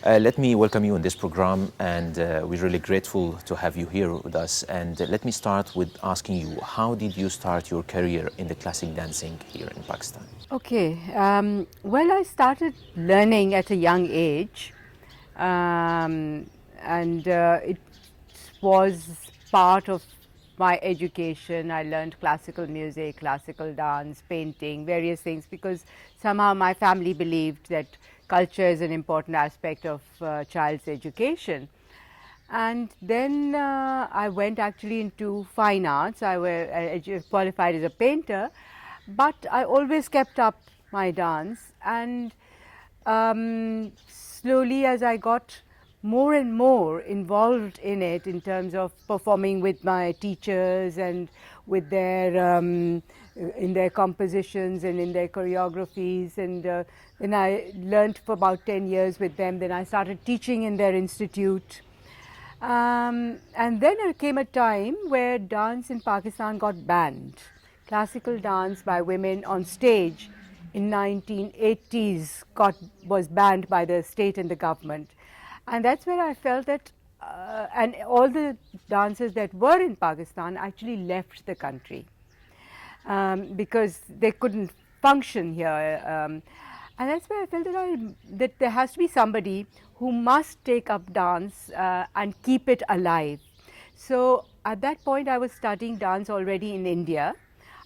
Let me welcome you in this program, and we're really grateful to have you here with us. And let me start with asking you, how did you start your career in the classic dancing here in Pakistan? Okay, well, I started learning at a young age, and it was part of my education. I learned classical music, classical dance, painting, various things, because somehow my family believed that culture is an important aspect of child's education. And then I went actually into fine arts. I qualified as a painter, but I always kept up my dance. And slowly, as I got more and more involved in it, in terms of performing with my teachers and with their in their compositions and in their choreographies, and then I learned for about 10 years with them. Then I started teaching in their institute. And then there came a time where dance in Pakistan got banned. Classical dance by women on stage in 1980s was banned by the state and the government. And that's where I felt that, and all the dancers that were in Pakistan actually left the country because they couldn't function here. And that's where I felt that there has to be somebody who must take up dance and keep it alive. So at that point, I was studying dance already in India.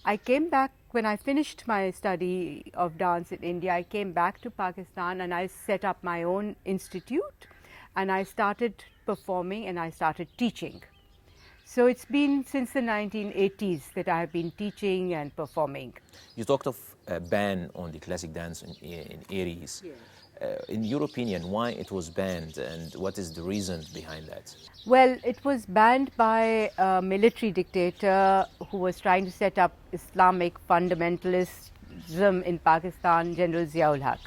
I came back when I finished my study of dance in India. I came back to Pakistan and I set up my own institute, and I started performing and I started teaching. So it's been since the 1980s that I have been teaching and performing. You talked of a ban on the classic dance in 80s. Yes. In your opinion, why it was banned, and what is the reason behind that? Well, it was banned by a military dictator who was trying to set up Islamic fundamentalism in Pakistan, General Ziaul Haq.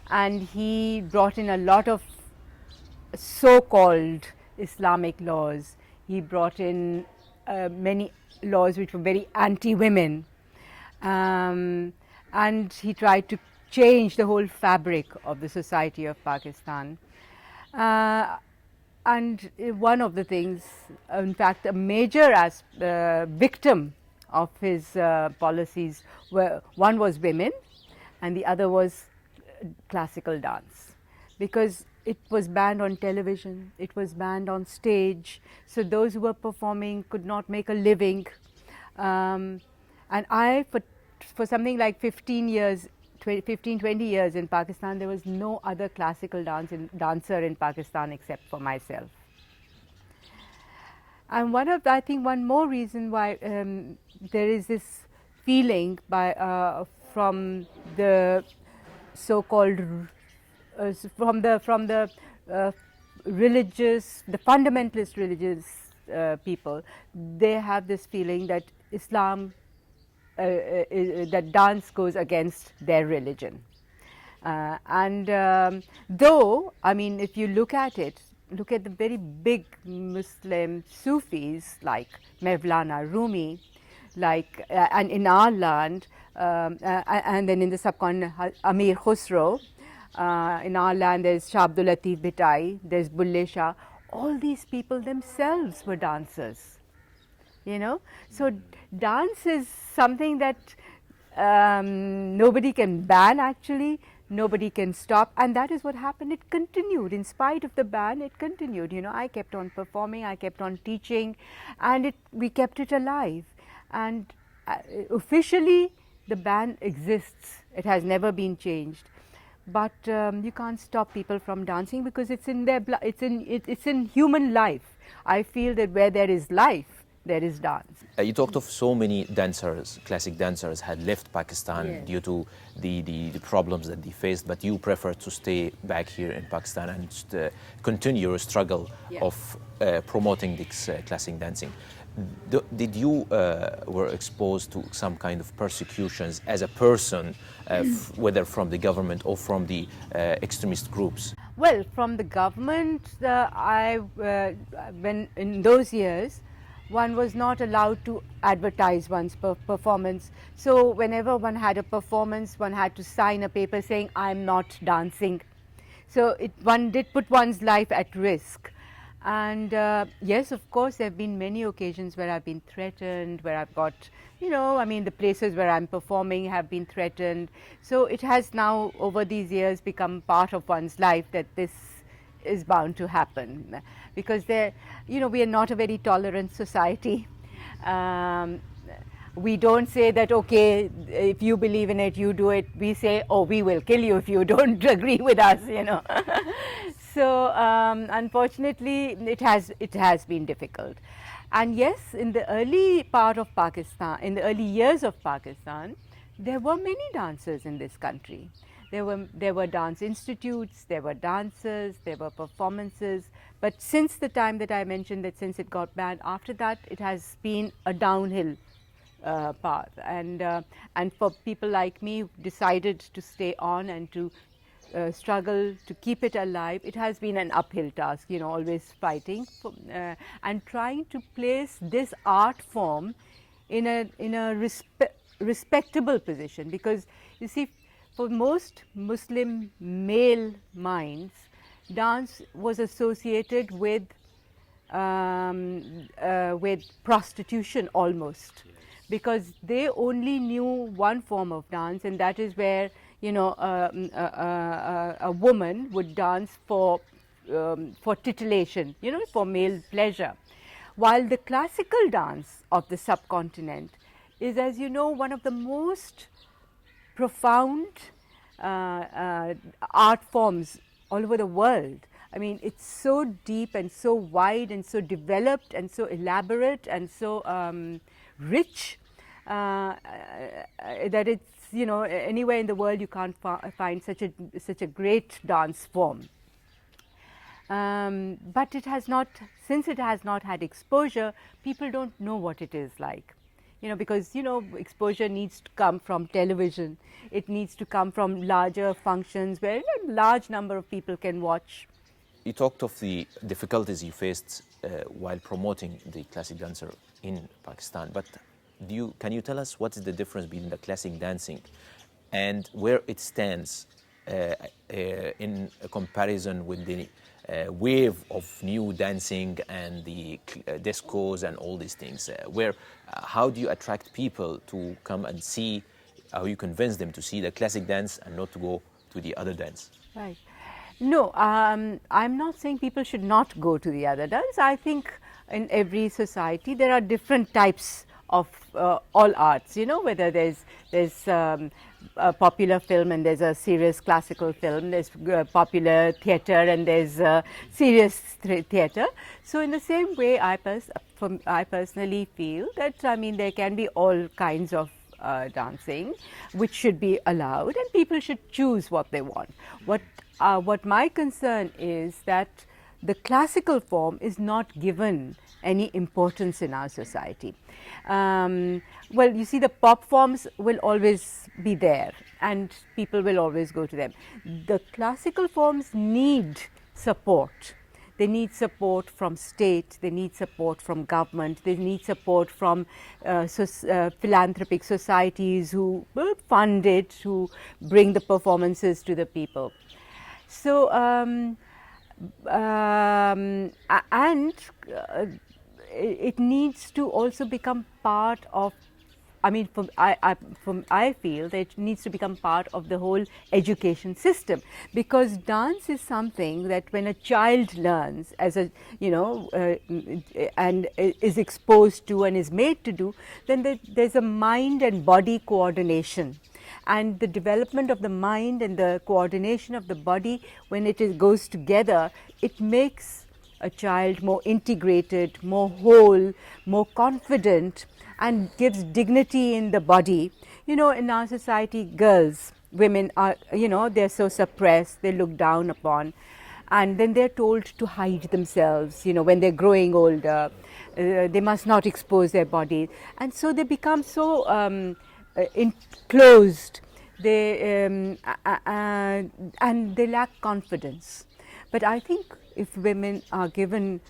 And he brought in a lot of so-called Islamic laws. He brought in many laws which were very anti-women. And he tried to change the whole fabric of the society of Pakistan. And one of the things, in fact, a major victim of his policies one was women, and the other was classical dance, because it was banned on television, it was banned on stage, so those who were performing could not make a living. And I, for something like 20 years in Pakistan, there was no other classical dancer in Pakistan except for myself. And I think one more reason why there is this feeling from the so-called from the fundamentalist religious people, they have this feeling that Islam, that dance goes against their religion. Though, I mean, if you look at the very big Muslim Sufis like Mevlana Rumi, and in our land, and then in the subcontinent, Amir Khusro. In our land, there's Shah Abdul Latif Bhitai, there's Bulle Shah. All these people themselves were dancers, you know. So dance is something that nobody can ban, actually. Nobody can stop, and that is what happened. It continued in spite of the ban. It continued. You know, I kept on performing, I kept on teaching, and we kept it alive. And officially, the ban exists. It has never been changed. But you can't stop people from dancing because it's in their blood. It's in human life. I feel that where there is life, there is dance. You talked of so many dancers, classic dancers, had left Pakistan. Yes. Due to the problems that they faced, but you prefer to stay back here in Pakistan and continue your struggle. Yes. Of promoting this classic dancing. Did you were exposed to some kind of persecutions as a person, whether from the government or from the extremist groups? Well, from the government, when in those years, one was not allowed to advertise one's performance. So whenever one had a performance, one had to sign a paper saying, "I'm not dancing." So one did put one's life at risk. And yes, of course, there have been many occasions where I've been threatened, where I've got, I mean, the places where I'm performing have been threatened. So it has now, over these years, become part of one's life that this is bound to happen, because we are not a very tolerant society. Um, we don't say that, okay, if you believe in it, you do it. We say, oh, we will kill you if you don't agree with us, So unfortunately, it has been difficult. And yes, in the early part of Pakistan, in the early years of Pakistan, there were many dancers in this country. There were dance institutes, there were dancers, there were performances. But since the time that I mentioned, that since it got banned, after that it has been a downhill path. And for people like me who decided to stay on and to struggle to keep it alive, it has been an uphill task, always fighting and trying to place this art form in a respectable position. Because you see, for most Muslim male minds, dance was associated with prostitution almost, because they only knew one form of dance, and that is where a woman would dance for titillation, for male pleasure, while the classical dance of the subcontinent is, as you know, one of the most profound art forms all over the world. I mean, it's so deep and so wide and so developed and so elaborate and so rich that it's, anywhere in the world you can't find such a great dance form. But it has not, since it has not had exposure, people don't know what it is like. Because, exposure needs to come from television. It needs to come from larger functions where a large number of people can watch. You talked of the difficulties you faced while promoting the classic dancer in Pakistan, but can you tell us what is the difference between the classic dancing and where it stands in a comparison with the wave of new dancing and the discos and all these things? How do you attract people to come and see, how you convince them to see the classic dance and not to go to the other dance? Right. No, I'm not saying people should not go to the other dance. I think in every society there are different types of all arts, whether there's a popular film and there's a serious classical film, there's popular theatre and there's serious theatre. So in the same way, I personally feel that, there can be all kinds of dancing which should be allowed, and people should choose what they want. What my concern is that the classical form is not given any importance in our society. Well, you see, the pop forms will always be there and people will always go to them. The classical forms need support. They need support from state, they need support from government, they need support from philanthropic societies who will fund it, who bring the performances to the people. So, it needs to also become part of, I feel that it needs to become part of the whole education system, because dance is something that when a child learns as a, and is exposed to and is made to do, then there's a mind and body coordination. And the development of the mind and the coordination of the body, when it goes together, it makes a child more integrated, more whole, more confident, and gives dignity in the body. In our society, girls, women are, they're so suppressed, they're looked down upon, and then they're told to hide themselves, when they're growing older. They must not expose their body. And so they become so enclosed, and they lack confidence. But I think if women are given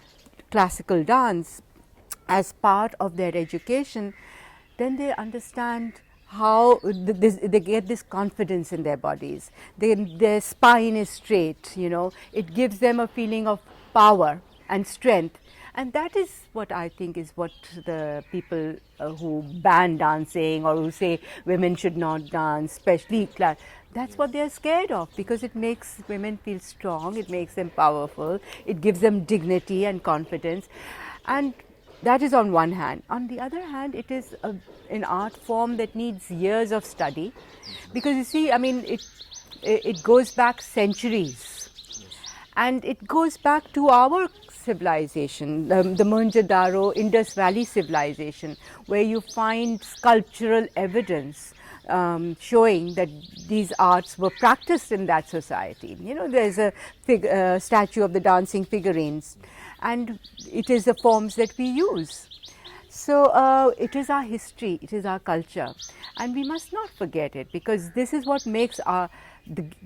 classical dance as part of their education, then they understand how they get this confidence in their bodies. Their spine is straight, you know. It gives them a feeling of power and strength. And that is what I think is what the people who ban dancing or who say women should not dance, especially that's what they're scared of, because it makes women feel strong, it makes them powerful, it gives them dignity and confidence. And that is on one hand. On the other hand, it is an art form that needs years of study, because you see, I mean, it goes back centuries, and it goes back to our civilization, the Mohenjo-daro Indus Valley civilization, where you find sculptural evidence showing that these arts were practiced in that society. You know, there's a statue of the dancing figurines, and it is the forms that we use. So it is our history, it is our culture, and we must not forget it, because this is what makes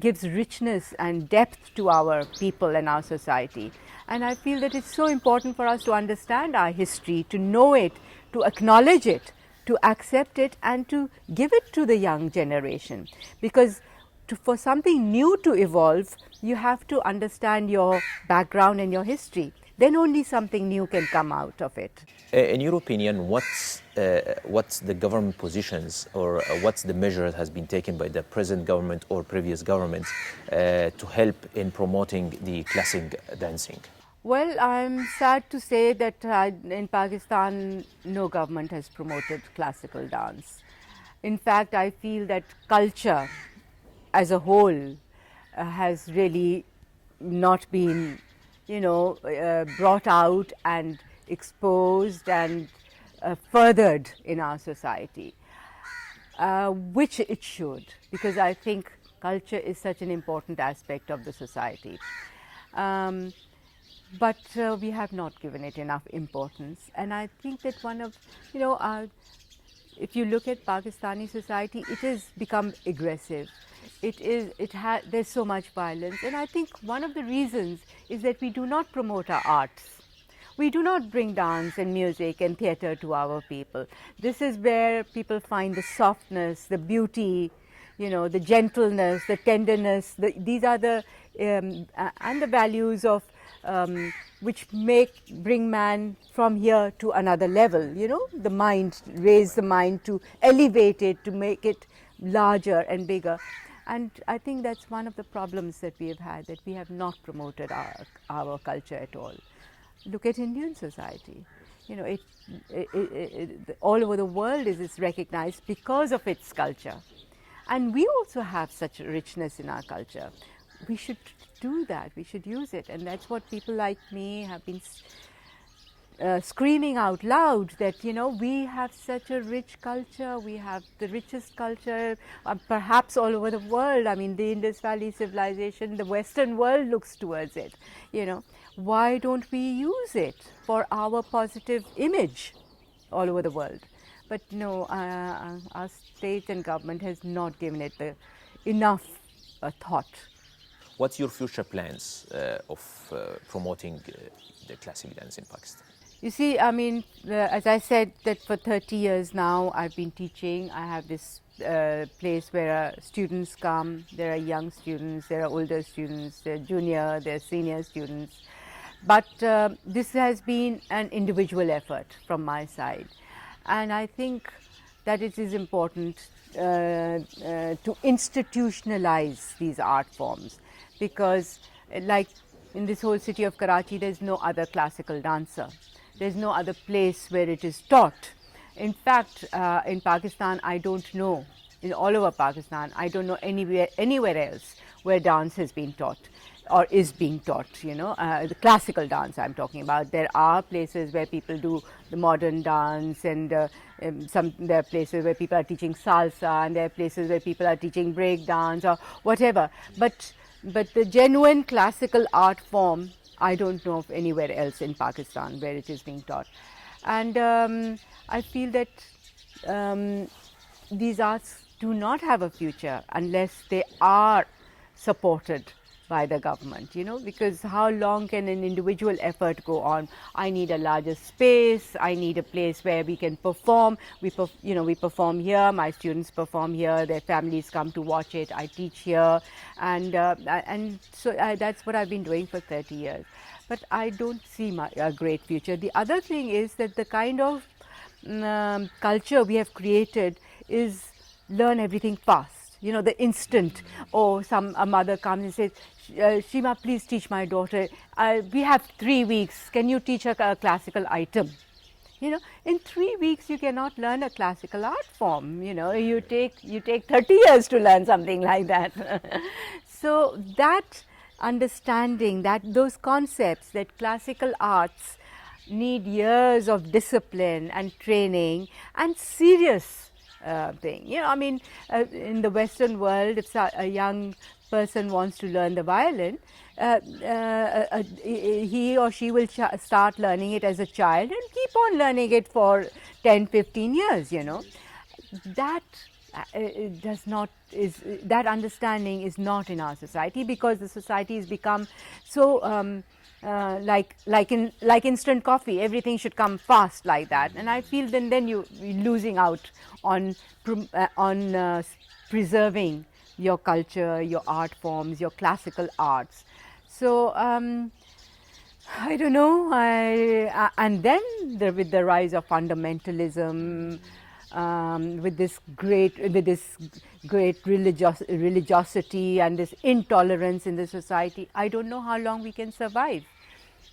gives richness and depth to our people and our society. And I feel that it's so important for us to understand our history, to know it, to acknowledge it, to accept it, and to give it to the young generation. Because for something new to evolve, you have to understand your background and your history. Then only something new can come out of it. In your opinion, what's the government positions, or what's the measure that has been taken by the present government or previous governments to help in promoting the classic dancing? Well, I'm sad to say that in Pakistan, no government has promoted classical dance. In fact, I feel that culture as a whole has really not been, you know, brought out and exposed and furthered in our society, which it should, because I think culture is such an important aspect of the society. But we have not given it enough importance. And I think that one of, you know, if you look at Pakistani society, it has become aggressive. There's so much violence. And I think one of the reasons is that we do not promote our arts. We do not bring dance and music and theatre to our people. This is where people find the softness, the beauty, you know, the gentleness, the tenderness. These are the, and the values of which bring man from here to another level, you know, the mind, raise the mind, to elevate it, to make it larger and bigger. And I think that's one of the problems that we have had, that we have not promoted our culture at all. Look at Indian society. You know, all over the world is recognized because of its culture. And we also have such richness in our culture. We should do that, we should use it, and that's what people like me have been screaming out loud, that, you know, we have such a rich culture, we have the richest culture perhaps all over the world. I mean, the Indus Valley civilization, the Western world looks towards it, you know. Why don't we use it for our positive image all over the world? But no, our state and government has not given it enough thought. What's your future plans of promoting the classic dance in Pakistan? You see, I mean, as I said, that for 30 years now I've been teaching. I have this place where students come. There are young students, there are older students, there are junior, there are senior students. But this has been an individual effort from my side. And I think that it is important to institutionalize these art forms, because like in this whole city of Karachi, there's no other classical dancer. There's no other place where it is taught. In fact, in Pakistan, I don't know, in all over Pakistan, I don't know anywhere else where dance has been taught or is being taught, you know, the classical dance I'm talking about. There are places where people do the modern dance, and there are places where people are teaching salsa, and there are places where people are teaching break dance or whatever. But the genuine classical art form, I don't know of anywhere else in Pakistan where it is being taught. And I feel that these arts do not have a future unless they are supported by the government, you know, because how long can an individual effort go on? I need a larger space, I need a place where we can perform. We perform here, my students perform here, their families come to watch it, I teach here, and so that's what I've been doing for 30 years. But I don't see a great future. The other thing is that the kind of culture we have created is learn everything fast. You know, the instant, or a mother comes and says, Sheema, please teach my daughter. We have 3 weeks. Can you teach her a classical item? You know, in 3 weeks you cannot learn a classical art form. You know, you take 30 years to learn something like that. So that understanding, that those concepts, that classical arts need years of discipline and training and serious thing. You know, I mean, in the Western world, if a young person wants to learn the violin, he or she will start learning it as a child and keep on learning it for 10, 15 years, you know. That that understanding is not in our society, because the society has become so like instant coffee. Everything should come fast like that, and I feel then you're losing out on preserving your culture, your art forms, your classical arts. So I don't know. And then with the rise of fundamentalism, with this great religiosity and this intolerance in the society, I don't know how long we can survive.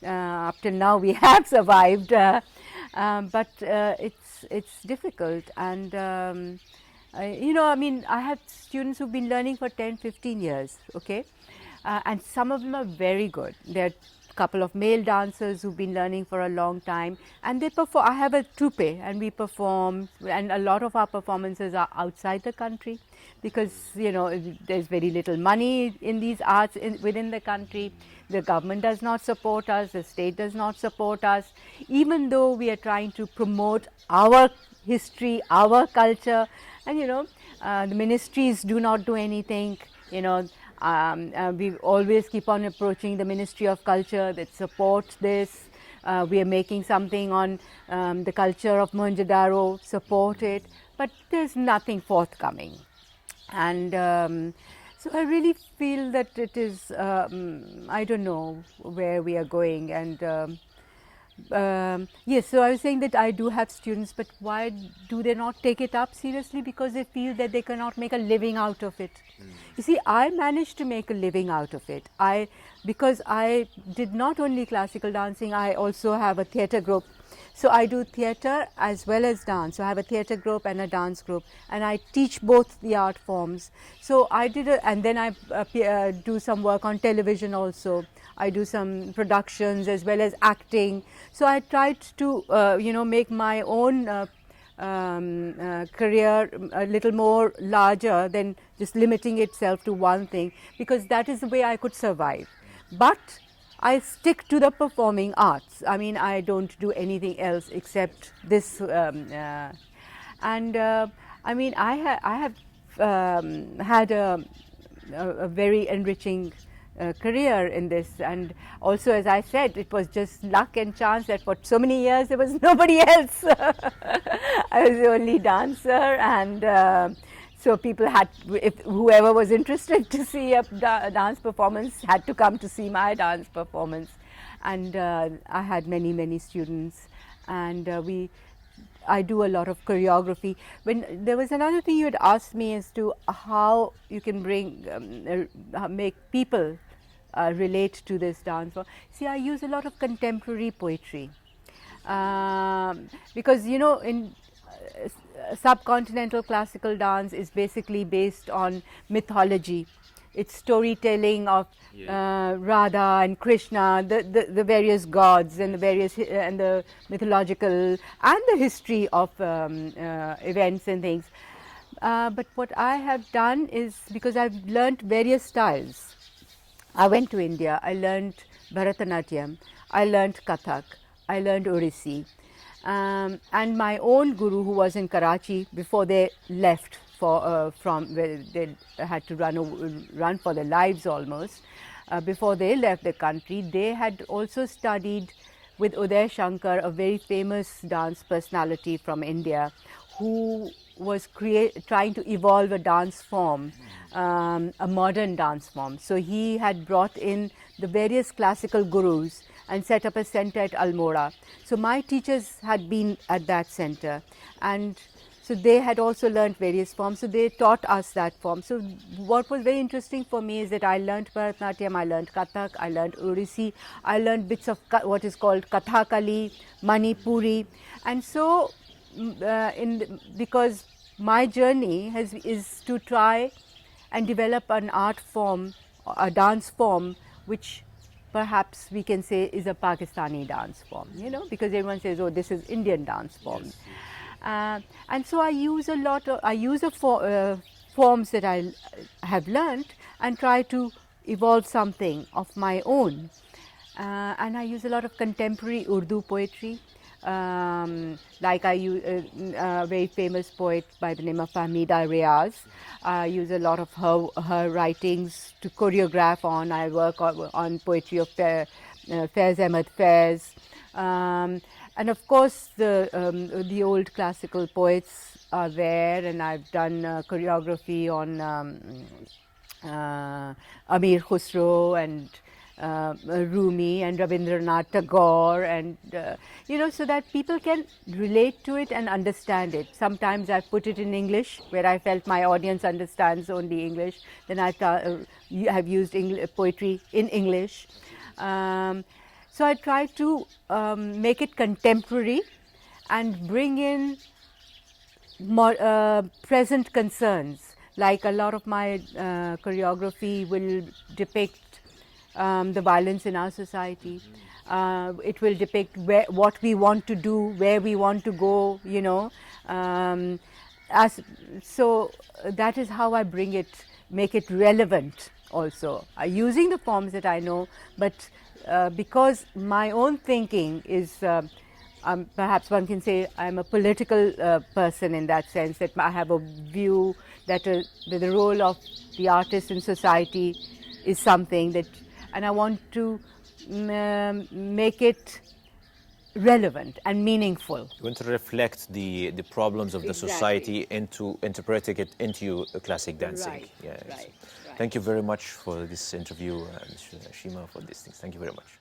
Up till now we have survived, but it's difficult. And you know, I mean, I have students who've been learning for 10, 15 years, okay, and some of them are very good. There are a couple of male dancers who've been learning for a long time, and they perform. I have a troupe, and we perform, and a lot of our performances are outside the country, because, you know, there's very little money in these arts within the country. The government does not support us, the state does not support us, even though we are trying to promote our history, our culture. And, you know, the ministries do not do anything. You know, we always keep on approaching the Ministry of Culture that supports this. We are making something on the culture of Mohenjo-daro, support it, but there's nothing forthcoming. And so I really feel that it is, I don't know where we are going. And yes, so I was saying that I do have students, but why do they not take it up seriously? Because they feel that they cannot make a living out of it. You see, I managed to make a living out of it. Because I did not only classical dancing, I also have a theatre group. So I do theatre as well as dance. So I have a theatre group and a dance group, and I teach both the art forms. So I did and then I do some work on television also. I do some productions as well as acting. So I tried to, you know, make my own career a little more larger than just limiting itself to one thing, because that is the way I could survive. But I stick to the performing arts. I mean, I don't do anything else except this. I mean, I have had a very enriching career in this, and also, as I said, it was just luck and chance that for so many years there was nobody else. I was the only dancer, and so people had, if whoever was interested to see a dance performance had to come to see my dance performance. And I had many students, and I do a lot of choreography. When there was another thing you had asked me as to how you can make people relate to this dance form. See, I use a lot of contemporary poetry, because, you know, in subcontinental classical dance is basically based on mythology. It's storytelling of Radha and Krishna, the various gods and the mythological and the history of events and things. But what I have done is, because I've learnt various styles. I went to India, I learnt Bharatanatyam, I learnt Kathak, I learnt Odissi. And my own guru, who was in Karachi before they left from where they had to run for their lives almost, before they left the country, they had also studied with Uday Shankar, a very famous dance personality from India, who was trying to evolve a dance form, a modern dance form. So he had brought in the various classical gurus and set up a center at Almora. So my teachers had been at that center, and so they had also learnt various forms. So they taught us that form. So what was very interesting for me is that I learnt Bharatanatyam, I learnt Kathak, I learnt Odissi, I learnt bits of what is called Kathakali, Manipuri, and so because my journey is to try and develop an art form, a dance form, which perhaps we can say is a Pakistani dance form, you know, because everyone says, oh, this is Indian dance form. Yes. And so I use forms that I have learnt and try to evolve something of my own. And I use a lot of contemporary Urdu poetry. Like I use a very famous poet by the name of Fahmida Riaz. I use a lot of her writings to choreograph on. I work on poetry of Faiz Ahmed Faiz. And of course, the old classical poets are there, and I've done choreography on Amir Khusro and Rumi and Rabindranath Tagore, and you know, so that people can relate to it and understand it. Sometimes I put it in English, where I felt my audience understands only English. Then I have used poetry in English. So I try to make it contemporary and bring in more present concerns. Like a lot of my choreography will depict the violence in our society. It will depict what we want to do, where we want to go, you know. So that is how I bring it, make it relevant also, using the forms that I know, but because my own thinking is, perhaps one can say I'm a political person in that sense, that I have a view that the role of the artist in society is something that, and I want to make it relevant and meaningful. You want to reflect the problems of the society into interpreting it into classic dancing. Right, Yes. right. Thank you very much for this interview, Sheema, for these things. Thank you very much.